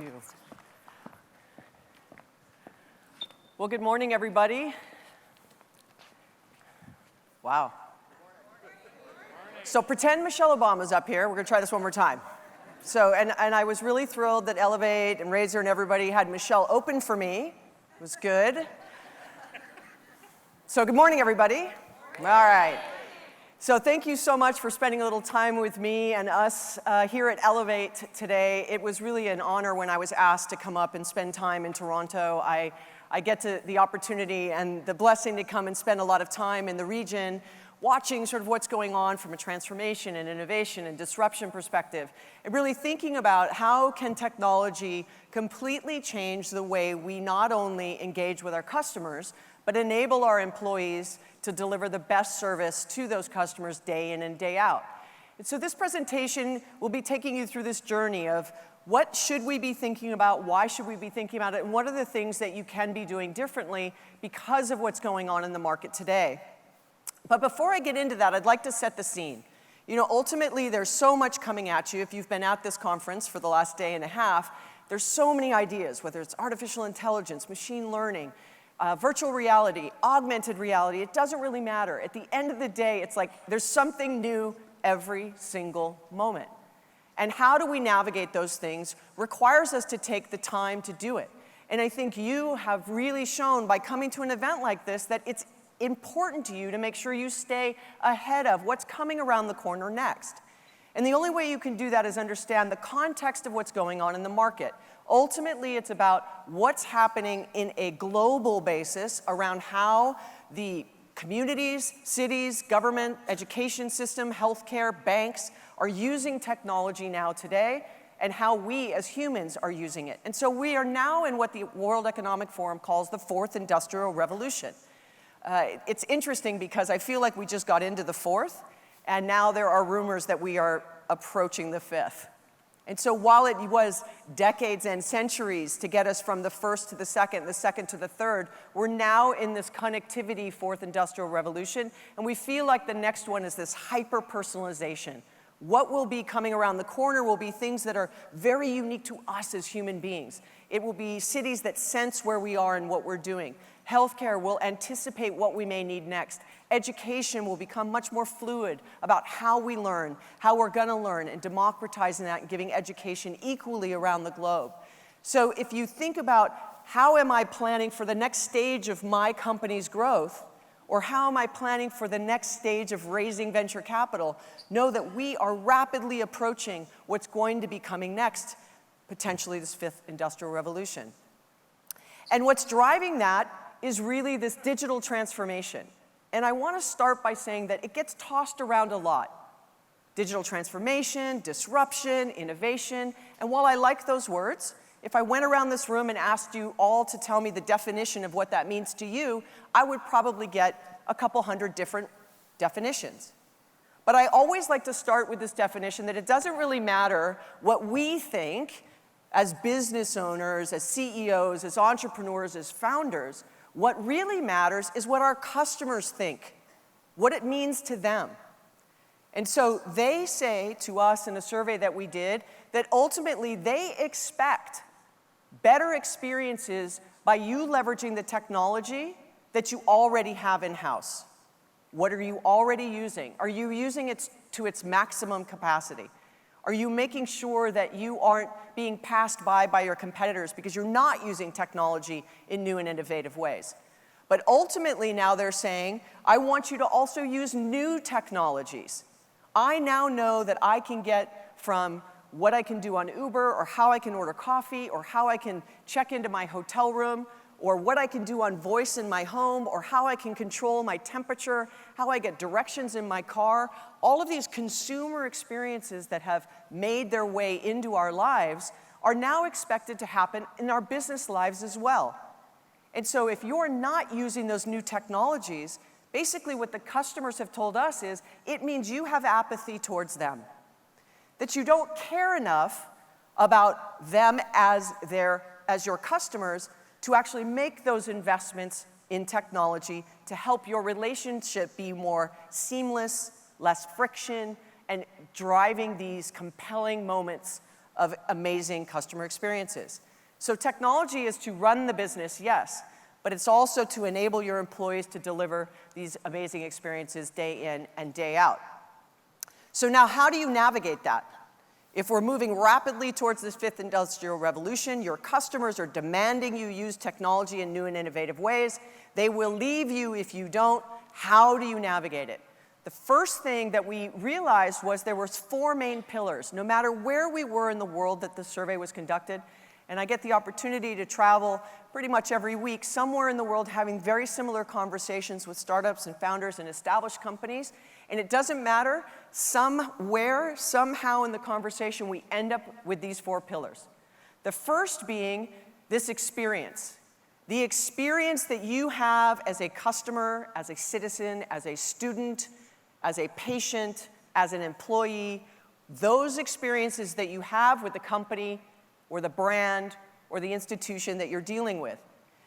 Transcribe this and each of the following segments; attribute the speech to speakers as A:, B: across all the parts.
A: you. Well, good morning, everybody. Wow. So pretend Michelle Obama's up here. We're going to try this one more time. So, and I was really thrilled that Elevate and Razor and everybody had Michelle open for me. It was good. So good morning, everybody. All right. So thank you so much for spending a little time with me and us here at Elevate today. It was really an honor when I was asked to come up and spend time in Toronto. I get the opportunity and the blessing to come and spend a lot of time in the region watching sort of what's going on from a transformation and innovation and disruption perspective, and really thinking about how can technology completely change the way we not only engage with our customers, but enable our employees to deliver the best service to those customers day in and day out. And so this presentation will be taking you through this journey of what should we be thinking about, why should we be thinking about it, and what are the things that you can be doing differently because of what's going on in the market today. But before I get into that, I'd like to set the scene. You know, ultimately, there's so much coming at you. If you've been at this conference for the last day and a half, there's so many ideas, whether it's artificial intelligence, machine learning, virtual reality, augmented reality. It doesn't really matter. At the end of the day, it's like there's something new every single moment. And how do we navigate those things requires us to take the time to do it. And I think you have really shown by coming to an event like this that it's important to you to make sure you stay ahead of what's coming around the corner next. And the only way you can do that is understand the context of what's going on in the market. Ultimately, it's about what's happening in a global basis around how the communities, cities, government, education system, healthcare, banks are using technology now today, and how we as humans are using it. And so we are now in what the World Economic Forum calls the fourth industrial revolution. It's interesting because I feel like we just got into the fourth, and now there are rumors that we are approaching the fifth. And so while it was decades and centuries to get us from the first to the second to the third, we're now in this connectivity fourth industrial revolution, and we feel like the next one is this hyper-personalization. What will be coming around the corner will be things that are very unique to us as human beings. It will be cities that sense where we are and what we're doing. Healthcare will anticipate what we may need next. Education will become much more fluid about how we learn, how we're going to learn, and democratizing that and giving education equally around the globe. So if you think about how am I planning for the next stage of my company's growth, or how am I planning for the next stage of raising venture capital, know that we are rapidly approaching what's going to be coming next, potentially this fifth industrial revolution. And what's driving that is really this digital transformation. And I want to start by saying that it gets tossed around a lot. Digital transformation, disruption, innovation. And while I like those words, if I went around this room and asked you all to tell me the definition of what that means to you, I would probably get a couple hundred different definitions. But I always like to start with this definition that it doesn't really matter what we think as business owners, as CEOs, as entrepreneurs, as founders. What really matters is what our customers think, what it means to them. And so they say to us in a survey that we did that ultimately they expect better experiences by you leveraging the technology that you already have in-house. What are you already using? Are you using it to its maximum capacity? Are you making sure that you aren't being passed by your competitors because you're not using technology in new and innovative ways? But ultimately now they're saying, I want you to also use new technologies. I now know that I can get from what I can do on Uber, or how I can order coffee, or how I can check into my hotel room, or what I can do on voice in my home, or how I can control my temperature, how I get directions in my car. All of these consumer experiences that have made their way into our lives are now expected to happen in our business lives as well. And so if you're not using those new technologies, basically what the customers have told us is it means you have apathy towards them, that you don't care enough about them as your customers to actually make those investments in technology to help your relationship be more seamless, less friction, and driving these compelling moments of amazing customer experiences. So technology is to run the business, yes, but it's also to enable your employees to deliver these amazing experiences day in and day out. So now, how do you navigate that? If we're moving rapidly towards this fifth industrial revolution, your customers are demanding you use technology in new and innovative ways. They will leave you if you don't. How do you navigate it? The first thing that we realized was there were 4 main pillars. No matter where we were in the world that the survey was conducted, and I get the opportunity to travel pretty much every week somewhere in the world having very similar conversations with startups and founders and established companies. And it doesn't matter, somewhere, somehow in the conversation, we end up with these 4 pillars. The first being this experience. The experience that you have as a customer, as a citizen, as a student, as a patient, as an employee, those experiences that you have with the company or the brand or the institution that you're dealing with.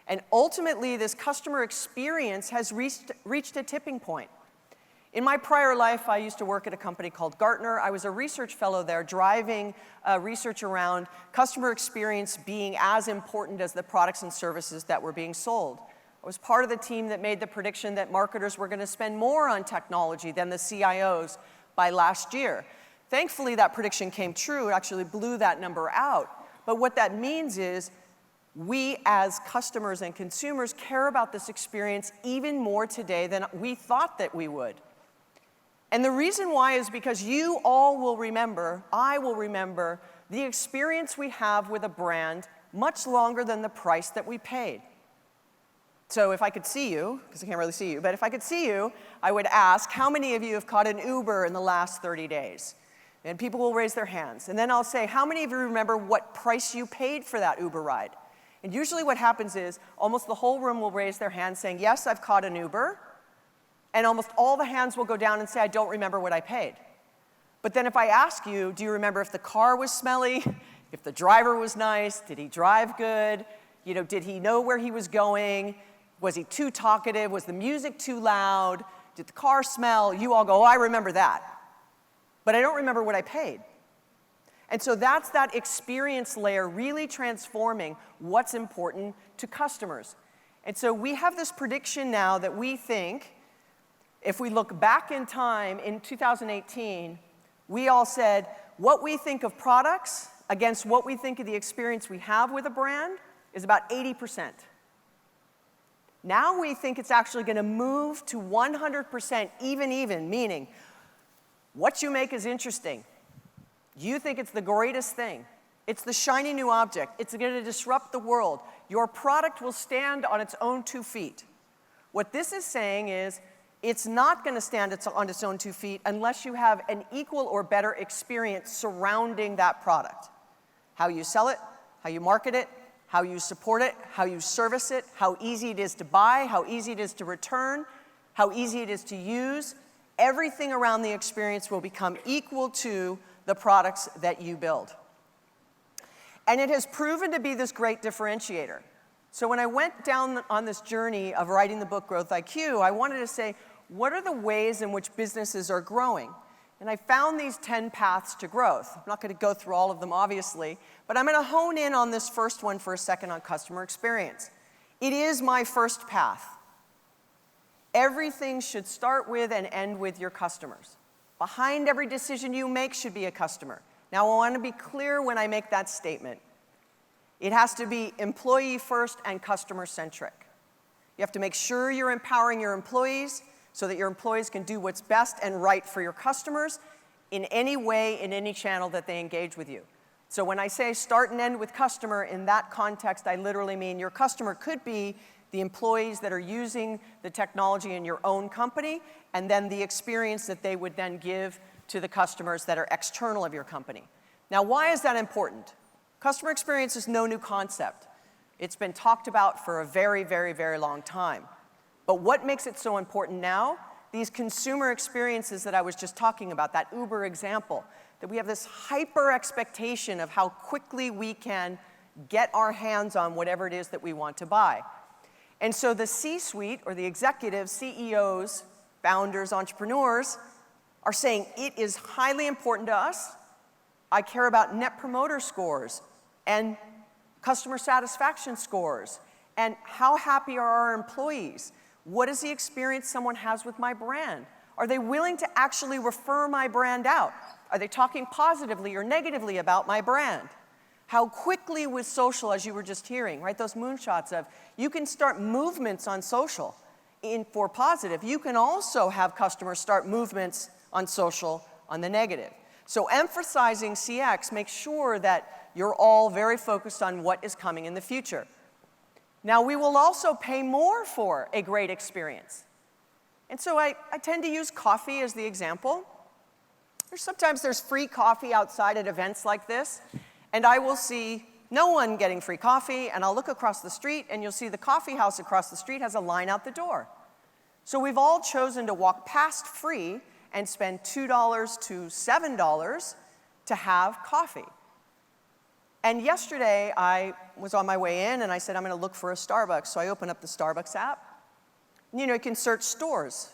A: And ultimately, this customer experience has reached a tipping point. In my prior life, I used to work at a company called Gartner. I was a research fellow there, driving research around customer experience being as important as the products and services that were being sold. I was part of the team that made the prediction that marketers were going to spend more on technology than the CIOs by last year. Thankfully, that prediction came true. It actually blew that number out. But what that means is we as customers and consumers care about this experience even more today than we thought that we would. And the reason why is because you all will remember, I will remember, the experience we have with a brand much longer than the price that we paid. So if I could see you, because I can't really see you, but if I could see you, I would ask, how many of you have caught an Uber in the last 30 days? And people will raise their hands. And then I'll say, how many of you remember what price you paid for that Uber ride? And usually what happens is almost the whole room will raise their hand saying, yes, I've caught an Uber. And almost all the hands will go down and say, I don't remember what I paid. But then if I ask you, do you remember if the car was smelly? If the driver was nice? Did he drive good? You know, did he know where he was going? Was he too talkative? Was the music too loud? Did the car smell? You all go, oh, I remember that. But I don't remember what I paid. And so that's that experience layer really transforming what's important to customers. And so we have this prediction now that we think, if we look back in time in 2018, we all said what we think of products against what we think of the experience we have with a brand is about 80%. Now we think it's actually going to move to 100% even, meaning what you make is interesting. You think it's the greatest thing. It's the shiny new object. It's going to disrupt the world. Your product will stand on its own 2 feet. What this is saying is it's not going to stand on its own 2 feet unless you have an equal or better experience surrounding that product. How you sell it, how you market it, how you support it, how you service it, how easy it is to buy, how easy it is to return, how easy it is to use. Everything around the experience will become equal to the products that you build. And it has proven to be this great differentiator. So when I went down on this journey of writing the book Growth IQ, I wanted to say, what are the ways in which businesses are growing? And I found these 10 paths to growth. I'm not going to go through all of them, obviously, but I'm going to hone in on this first one for a second on customer experience. It is my first path. Everything should start with and end with your customers. Behind every decision you make should be a customer. Now, I want to be clear when I make that statement. It has to be employee first and customer centric. You have to make sure you're empowering your employees so that your employees can do what's best and right for your customers in any way, in any channel that they engage with you. So when I say start and end with customer, in that context, I literally mean your customer could be the employees that are using the technology in your own company, and then the experience that they would then give to the customers that are external of your company. Now, why is that important? Customer experience is no new concept. It's been talked about for a very, very, very long time. But what makes it so important now? These consumer experiences that I was just talking about, that Uber example, that we have this hyper expectation of how quickly we can get our hands on whatever it is that we want to buy. And so the C-suite, or the executives, CEOs, founders, entrepreneurs, are saying it is highly important to us. I care about net promoter scores and customer satisfaction scores and how happy are our employees. What is the experience someone has with my brand? Are they willing to actually refer my brand out? Are they talking positively or negatively about my brand? How quickly with social, as you were just hearing, right? Those moonshots of, you can start movements on social for positive. You can also have customers start movements on social on the negative. So emphasizing CX makes sure that you're all very focused on what is coming in the future. Now, we will also pay more for a great experience. And so I tend to use coffee as the example. Sometimes there's free coffee outside at events like this, and I will see no one getting free coffee, and I'll look across the street, and you'll see the coffee house across the street has a line out the door. So we've all chosen to walk past free and spend $2 to $7 to have coffee. And yesterday, I was on my way in, and I said, I'm going to look for a Starbucks. So I open up the Starbucks app. You know, you can search stores.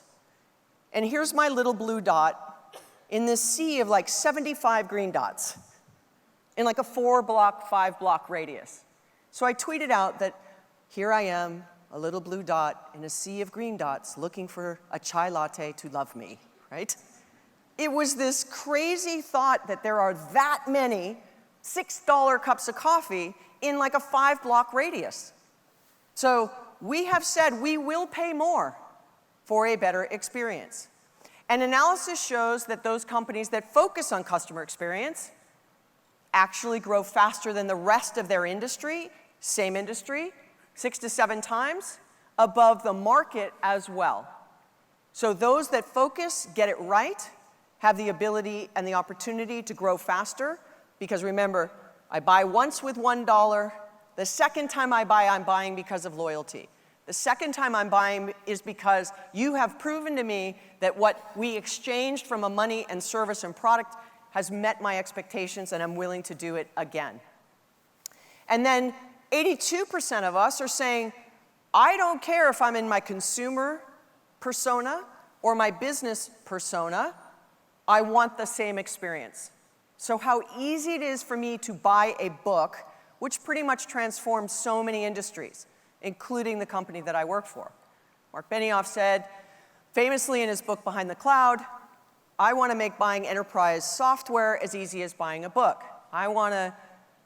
A: And here's my little blue dot in this sea of like 75 green dots in like a 4-block, 5-block radius. So I tweeted out that here I am, a little blue dot in a sea of green dots, looking for a chai latte to love me, right? It was this crazy thought that there are that many $6 cups of coffee in like a 5-block radius. So we have said we will pay more for a better experience. And analysis shows that those companies that focus on customer experience actually grow faster than the rest of their industry, same industry, 6 to 7 times above the market as well. So those that focus, get it right, have the ability and the opportunity to grow faster, because remember, I buy once with $1. The second time I buy, I'm buying because of loyalty. The second time I'm buying is because you have proven to me that what we exchanged from a money and service and product has met my expectations, and I'm willing to do it again. And then 82% of us are saying, I don't care if I'm in my consumer persona or my business persona, I want the same experience. So how easy it is for me to buy a book, which pretty much transforms so many industries, including the company that I work for. Mark Benioff said, famously in his book, Behind the Cloud, I want to make buying enterprise software as easy as buying a book. I want to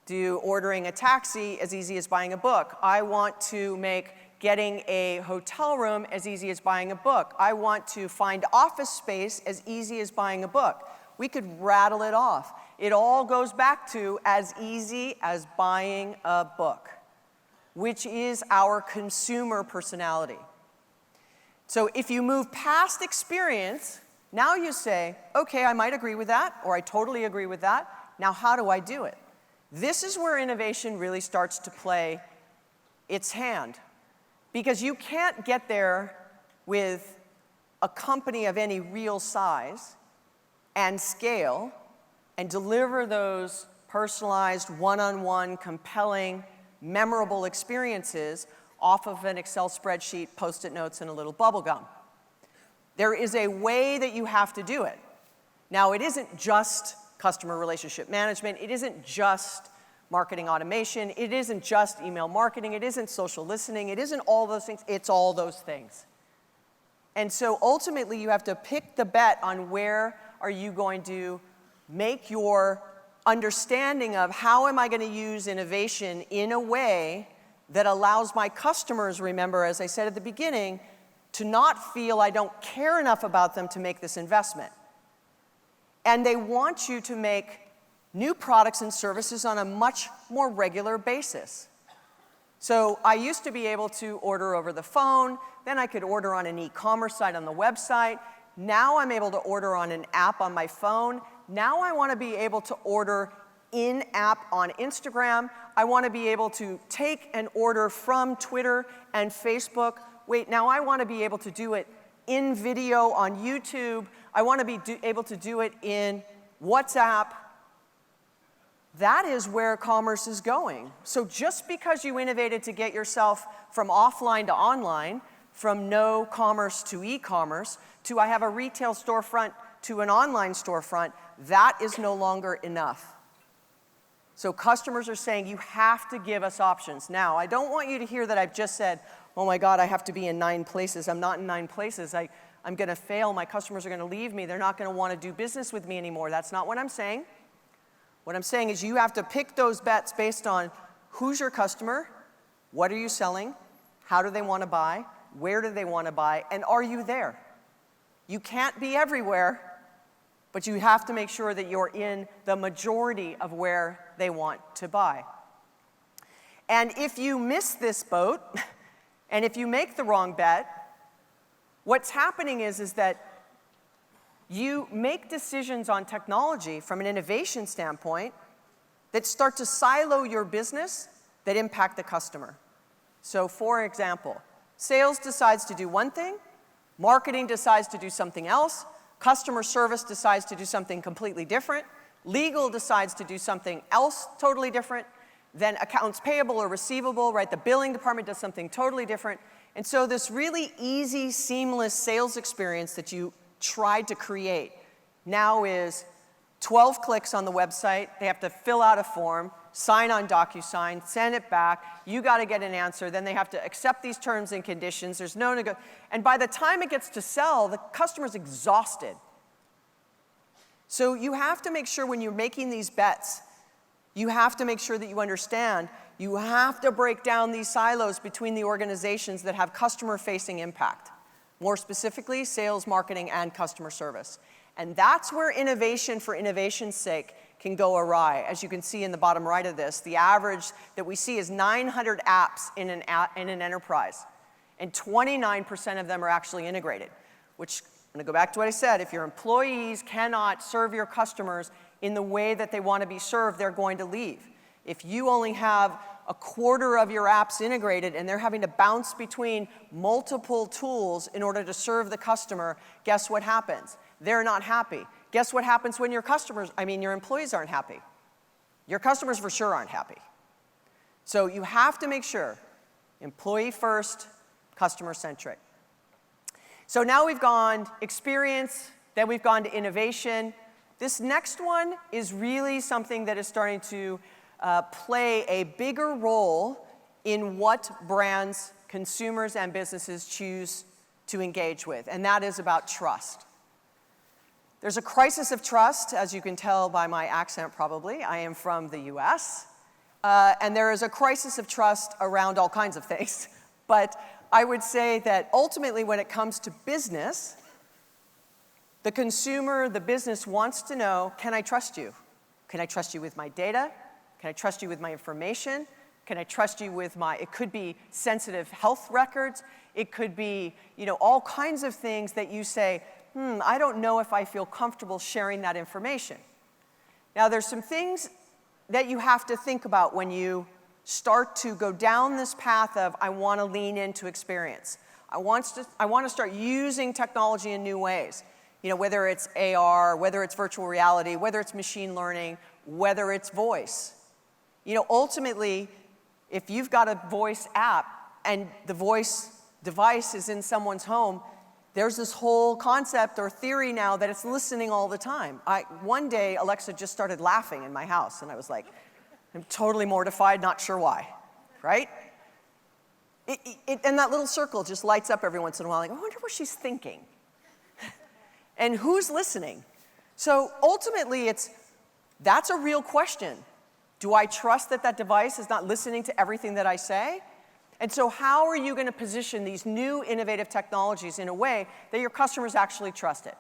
A: do ordering a taxi as easy as buying a book. I want to make getting a hotel room as easy as buying a book. I want to find office space as easy as buying a book. We could rattle it off. It all goes back to as easy as buying a book, which is our consumer personality. So if you move past experience, now you say, okay, I might agree with that, or I totally agree with that. Now how do I do it? This is where innovation really starts to play its hand. Because you can't get there with a company of any real size and scale and deliver those personalized, one-on-one, compelling, memorable experiences off of an Excel spreadsheet, Post-it notes, and a little bubble gum. There is a way that you have to do it. Now, it isn't just customer relationship management. It isn't just marketing automation. It isn't just email marketing. It isn't social listening. It isn't all those things. It's all those things. And so ultimately, you have to pick the bet on where are you going to make your understanding of how am I going to use innovation in a way that allows my customers, remember, as I said at the beginning, to not feel I don't care enough about them to make this investment. And they want you to make new products and services on a much more regular basis. So I used to be able to order over the phone, then I could order on an e-commerce site on the website. Now I'm able to order on an app on my phone. Now I want to be able to order in-app on Instagram. I want to be able to take an order from Twitter and Facebook. Wait, now I want to be able to do it in video on YouTube. I want to be able to do it in WhatsApp. That is where commerce is going. So just because you innovated to get yourself from offline to online, from no commerce to e-commerce, to I have a retail storefront to an online storefront, that is no longer enough. So customers are saying, you have to give us options. Now, I don't want you to hear that I've just said, oh my God, I have to be in 9 places. I'm not in 9 places. I'm going to fail. My customers are going to leave me. They're not going to want to do business with me anymore. That's not what I'm saying. What I'm saying is you have to pick those bets based on who's your customer, what are you selling, how do they want to buy, where do they want to buy, and are you there? You can't be everywhere, but you have to make sure that you're in the majority of where they want to buy. And if you miss this boat, and if you make the wrong bet, what's happening is that you make decisions on technology from an innovation standpoint that start to silo your business that impact the customer. So for example, sales decides to do one thing, marketing decides to do something else, customer service decides to do something completely different, legal decides to do something else totally different, then accounts payable or receivable, right? The billing department does something totally different. And so this really easy, seamless sales experience that you tried to create now is 12 clicks on the website. They have to fill out a form, sign on DocuSign, send it back. You got to get an answer. Then they have to accept these terms and conditions. There's no and by the time it gets to sell, the customer's exhausted. So you have to make sure when you're making these bets, you have to make sure that you understand, you have to break down these silos between the organizations that have customer-facing impact. More specifically, sales, marketing, and customer service. And that's where innovation for innovation's sake can go awry. As you can see in the bottom right of this, the average that we see is 900 apps in an enterprise. And 29% of them are actually integrated, which, I'm going to go back to what I said, if your employees cannot serve your customers in the way that they want to be served, they're going to leave. If you only have a quarter of your apps integrated and they're having to bounce between multiple tools in order to serve the customer, guess what happens? They're not happy. Guess what happens when your employees aren't happy? Your customers for sure aren't happy. So you have to make sure, employee first, customer centric. So now we've gone experience, then we've gone to innovation. This next one is really something that is starting to play a bigger role in what brands, consumers, and businesses choose to engage with, and that is about trust. There's a crisis of trust, as you can tell by my accent probably. I am from the US. And there is a crisis of trust around all kinds of things. But I would say that ultimately when it comes to business, the consumer, the business wants to know, can I trust you? Can I trust you with my data? Can I trust you with my information? Can I trust you with it could be sensitive health records. It could be, all kinds of things that you say, I don't know if I feel comfortable sharing that information. Now, there's some things that you have to think about when you start to go down this path of, I want to lean into experience. I want to start using technology in new ways. Whether it's AR, whether it's virtual reality, whether it's machine learning, whether it's voice. Ultimately, if you've got a voice app and the voice device is in someone's home, there's this whole concept or theory now that it's listening all the time. One day, Alexa just started laughing in my house, and I was like, I'm totally mortified, not sure why, right? And that little circle just lights up every once in a while, like, I wonder what she's thinking. And who's listening? So ultimately, that's a real question. Do I trust that device is not listening to everything that I say? And so how are you going to position these new innovative technologies in a way that your customers actually trust it?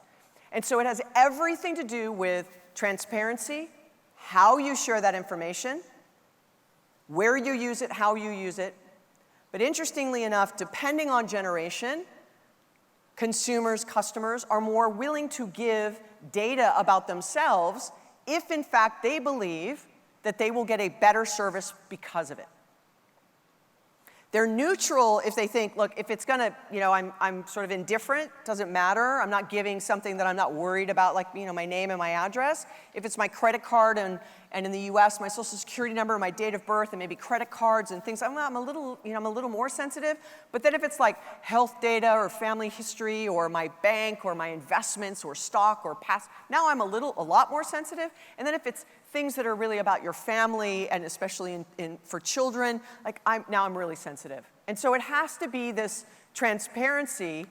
A: And so it has everything to do with transparency, how you share that information, where you use it, how you use it. But interestingly enough, depending on generation, consumers, customers are more willing to give data about themselves if, in fact, they believe that they will get a better service because of it. They're neutral if they think, look, if it's gonna, I'm sort of indifferent, doesn't matter. I'm not giving something that I'm not worried about, like, my name and my address. If it's my credit card and in the US, my social security number, my date of birth, and maybe credit cards and things, I'm a little more sensitive. But then if it's like health data or family history or my bank or my investments or stock or past, now I'm a lot more sensitive. And then if it's things that are really about your family, and especially for children, like now I'm really sensitive. And so it has to be this transparency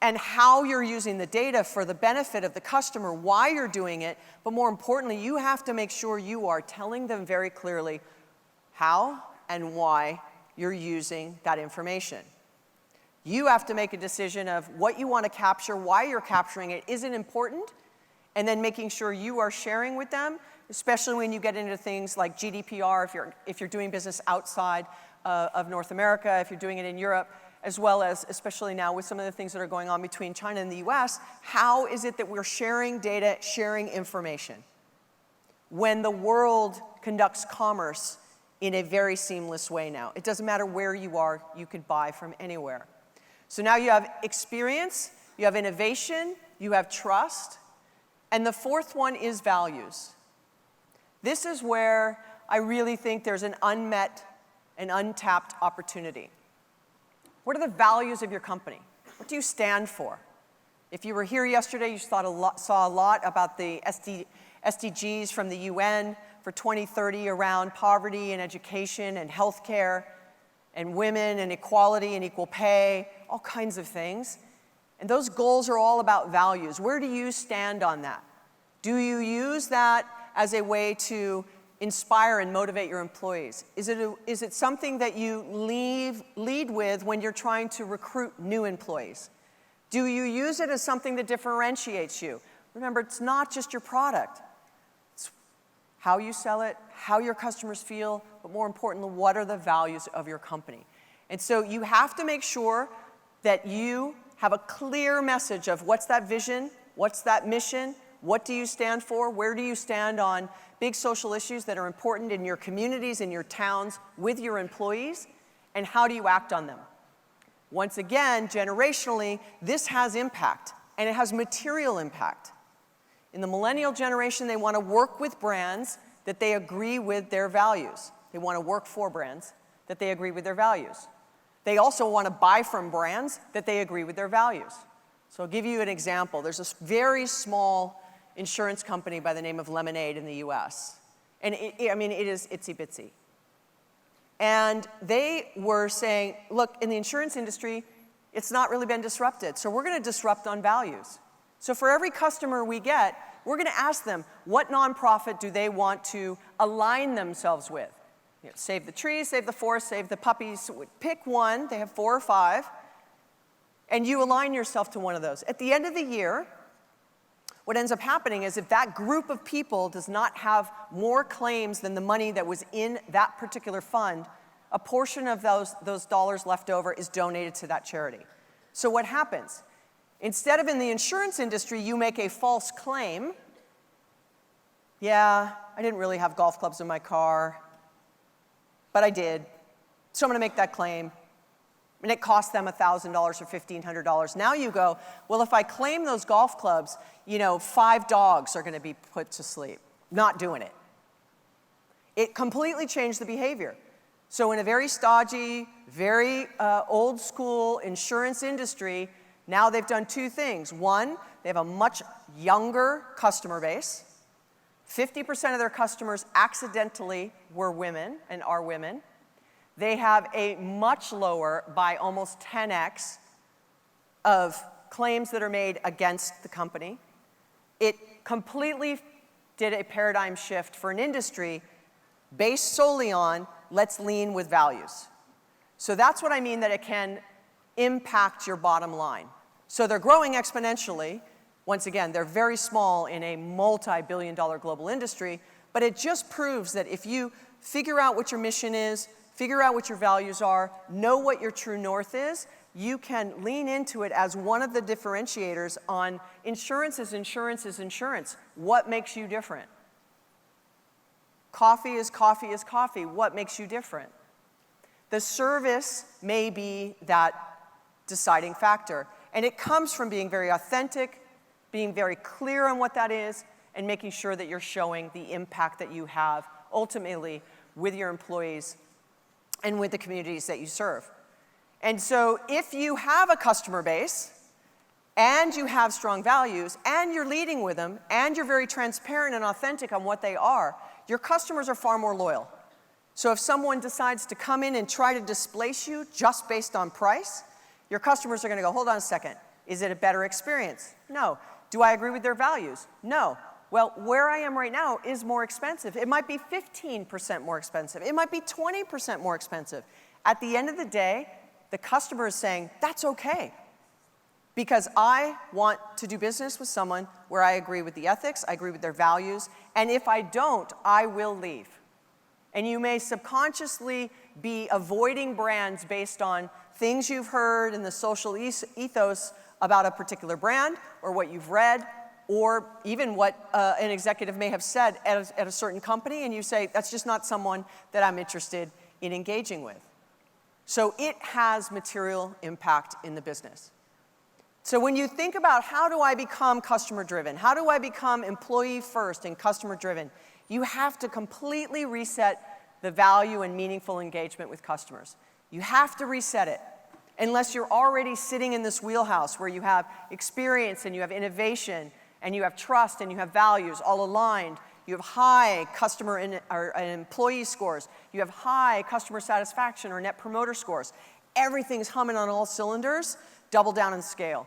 A: and how you're using the data for the benefit of the customer, why you're doing it, but more importantly, you have to make sure you are telling them very clearly how and why you're using that information. You have to make a decision of what you want to capture, why you're capturing it, is it important, and then making sure you are sharing with them, especially when you get into things like GDPR, if you're doing business outside of North America, if you're doing it in Europe, as well as, especially now with some of the things that are going on between China and the US, how is it that we're sharing data, sharing information? When the world conducts commerce in a very seamless way now. It doesn't matter where you are, you could buy from anywhere. So now you have experience, you have innovation, you have trust, and the fourth one is values. This is where I really think there's an unmet and untapped opportunity. What are the values of your company? What do you stand for? If you were here yesterday, you saw a lot about the SDGs from the UN for 2030 around poverty and education and healthcare and women and equality and equal pay, all kinds of things. And those goals are all about values. Where do you stand on that? Do you use that as a way to inspire and motivate your employees? Is it something that you lead with when you're trying to recruit new employees? Do you use it as something that differentiates you? Remember, it's not just your product. It's how you sell it, how your customers feel, but more importantly, what are the values of your company? And so you have to make sure that you have a clear message of what's that vision, what's that mission, what do you stand for, where do you stand on big social issues that are important in your communities, in your towns, with your employees, and how do you act on them? Once again, generationally, this has impact, and it has material impact. In the millennial generation, they want to work with brands that they agree with their values. They want to work for brands that they agree with their values. They also want to buy from brands that they agree with their values. So I'll give you an example. There's this very small insurance company by the name of Lemonade in the US. And it is itsy bitsy. And they were saying, look, in the insurance industry, it's not really been disrupted, so we're going to disrupt on values. So for every customer we get, we're going to ask them, what nonprofit do they want to align themselves with? Save the trees, save the forest, save the puppies. Pick one, they have 4 or 5, and you align yourself to one of those. At the end of the year, what ends up happening is if that group of people does not have more claims than the money that was in that particular fund, a portion of those dollars left over is donated to that charity. So what happens? Instead of in the insurance industry, you make a false claim. Yeah, I didn't really have golf clubs in my car, but I did. So I'm going to make that claim. And it cost them $1,000 or $1,500. Now you go, well, if I claim those golf clubs, 5 dogs are going to be put to sleep. Not doing it. It completely changed the behavior. So in a very stodgy, very old school insurance industry, now they've done 2 things. One, they have a much younger customer base. 50% of their customers accidentally were women and are women. They have a much lower, by almost 10x, of claims that are made against the company. It completely did a paradigm shift for an industry based solely on let's lean with values. So that's what I mean that it can impact your bottom line. So they're growing exponentially. Once again, they're very small in a multi-billion-dollar global industry, but it just proves that if you figure out what your mission is, figure out what your values are, know what your true north is, you can lean into it as one of the differentiators on insurance is insurance is insurance. What makes you different? Coffee is coffee is coffee. What makes you different? The service may be that deciding factor. And it comes from being very authentic, being very clear on what that is, and making sure that you're showing the impact that you have ultimately with your employees and with the communities that you serve. And so if you have a customer base and you have strong values and you're leading with them and you're very transparent and authentic on what they are, your customers are far more loyal. So if someone decides to come in and try to displace you just based on price, your customers are going to go, hold on a second, is it a better experience? No. Do I agree with their values? No. Well, where I am right now is more expensive. It might be 15% more expensive. It might be 20% more expensive. At the end of the day, the customer is saying, that's okay, because I want to do business with someone where I agree with the ethics, I agree with their values, and if I don't, I will leave. And you may subconsciously be avoiding brands based on things you've heard in the social ethos about a particular brand, or what you've read, or even what an executive may have said at a certain company, and you say, that's just not someone that I'm interested in engaging with. So it has material impact in the business. So when you think about how do I become customer-driven, how do I become employee-first and customer-driven, you have to completely reset the value and meaningful engagement with customers. You have to reset it. Unless you're already sitting in this wheelhouse where you have experience and you have innovation and you have trust and you have values all aligned, you have high customer and employee scores, you have high customer satisfaction or net promoter scores, everything's humming on all cylinders, double down and scale.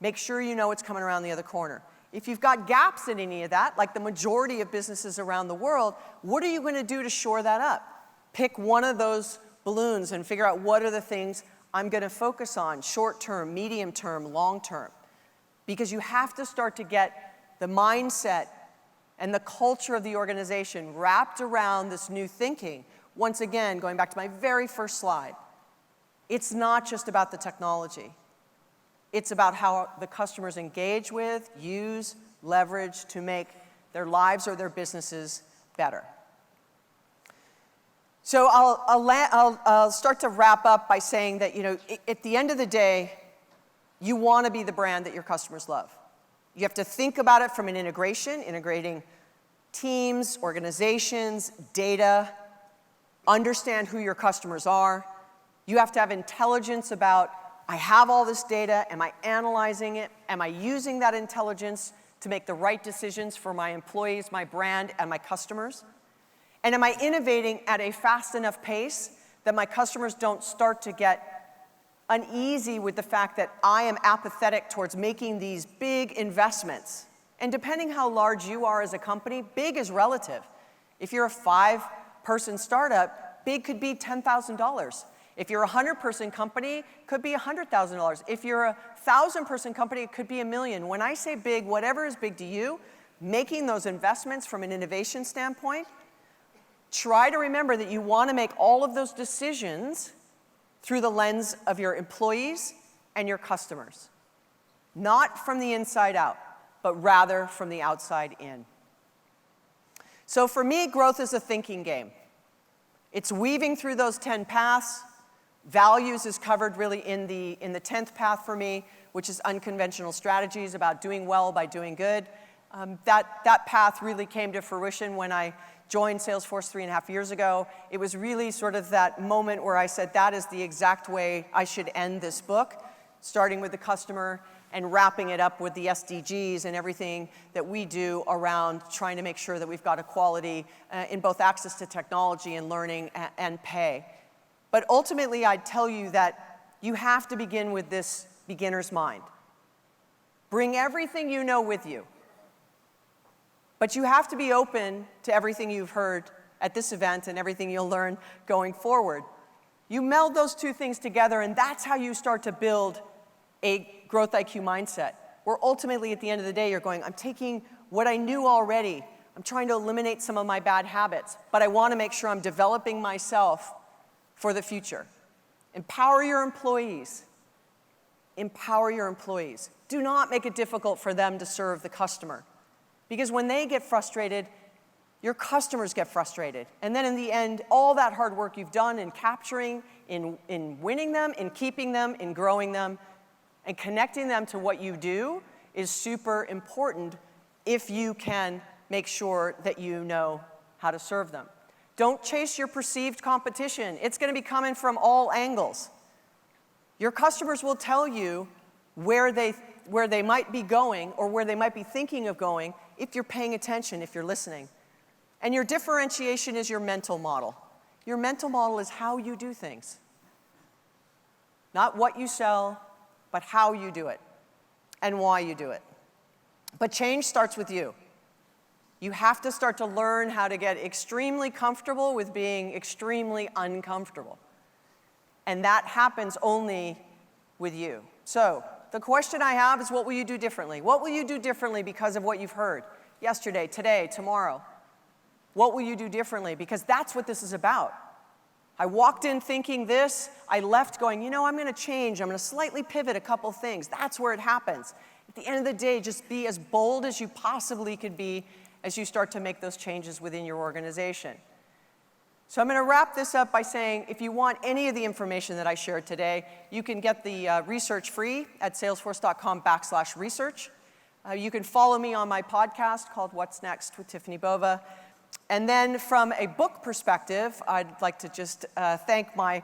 A: Make sure you know what's coming around the other corner. If you've got gaps in any of that, like the majority of businesses around the world, what are you going to do to shore that up? Pick one of those balloons and figure out what are the things I'm going to focus on, short term, medium term, long term. Because you have to start to get the mindset and the culture of the organization wrapped around this new thinking. Once again, going back to my very first slide, it's not just about the technology. It's about how the customers engage with, use, leverage to make their lives or their businesses better. So I'll start to wrap up by saying that, at the end of the day, you want to be the brand that your customers love. You have to think about it from an integrating teams, organizations, data, understand who your customers are. You have to have intelligence about, I have all this data, am I analyzing it? Am I using that intelligence to make the right decisions for my employees, my brand, and my customers? And am I innovating at a fast enough pace that my customers don't start to get uneasy with the fact that I am apathetic towards making these big investments? And depending how large you are as a company, big is relative. If you're a 5-person startup, big could be $10,000. If you're a 100-person company, it could be $100,000. If you're a 1,000-person company, it could be $1 million. When I say big, whatever is big to you, making those investments from an innovation standpoint, try to remember that you want to make all of those decisions through the lens of your employees and your customers. Not from the inside out, but rather from the outside in. So for me, growth is a thinking game. It's weaving through those 10 paths. Values is covered really in the 10th path for me, which is unconventional strategies about doing well by doing good. That path really came to fruition when I joined Salesforce 3.5 years ago. It was really sort of that moment where I said, that is the exact way I should end this book, starting with the customer and wrapping it up with the SDGs and everything that we do around trying to make sure that we've got equality in both access to technology and learning and pay. But ultimately, I'd tell you that you have to begin with this beginner's mind. Bring everything you know with you. But you have to be open to everything you've heard at this event and everything you'll learn going forward. You meld those two things together, and that's how you start to build a growth IQ mindset, where ultimately at the end of the day, you're going, I'm taking what I knew already. I'm trying to eliminate some of my bad habits, but I want to make sure I'm developing myself for the future. Empower your employees. Empower your employees. Do not make it difficult for them to serve the customer. Because when they get frustrated, your customers get frustrated. And then in the end, all that hard work you've done in capturing, in winning them, in keeping them, in growing them, and connecting them to what you do is super important if you can make sure that you know how to serve them. Don't chase your perceived competition. It's going to be coming from all angles. Your customers will tell you where they might be going or where they might be thinking of going if you're paying attention, if you're listening. And your differentiation is your mental model. Your mental model is how you do things. Not what you sell, but how you do it and why you do it. But change starts with you. You have to start to learn how to get extremely comfortable with being extremely uncomfortable. And that happens only with you. So the question I have is, what will you do differently? What will you do differently because of what you've heard yesterday, today, tomorrow? What will you do differently? Because that's what this is about. I walked in thinking this. I left going, I'm going to change. I'm going to slightly pivot a couple things. That's where it happens. At the end of the day, just be as bold as you possibly could be as you start to make those changes within your organization. So I'm going to wrap this up by saying, if you want any of the information that I shared today, you can get the research free at salesforce.com/research. You can follow me on my podcast called What's Next with Tiffani Bova. And then from a book perspective, I'd like to just thank my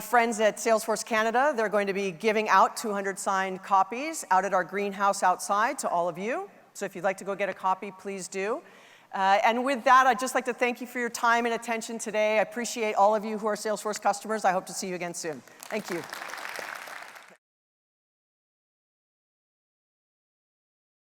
A: friends at Salesforce Canada. They're going to be giving out 200 signed copies out at our greenhouse outside to all of you. So if you'd like to go get a copy, please do. And with that, I'd just like to thank you for your time and attention today. I appreciate all of you who are Salesforce customers. I hope to see you again soon. Thank you.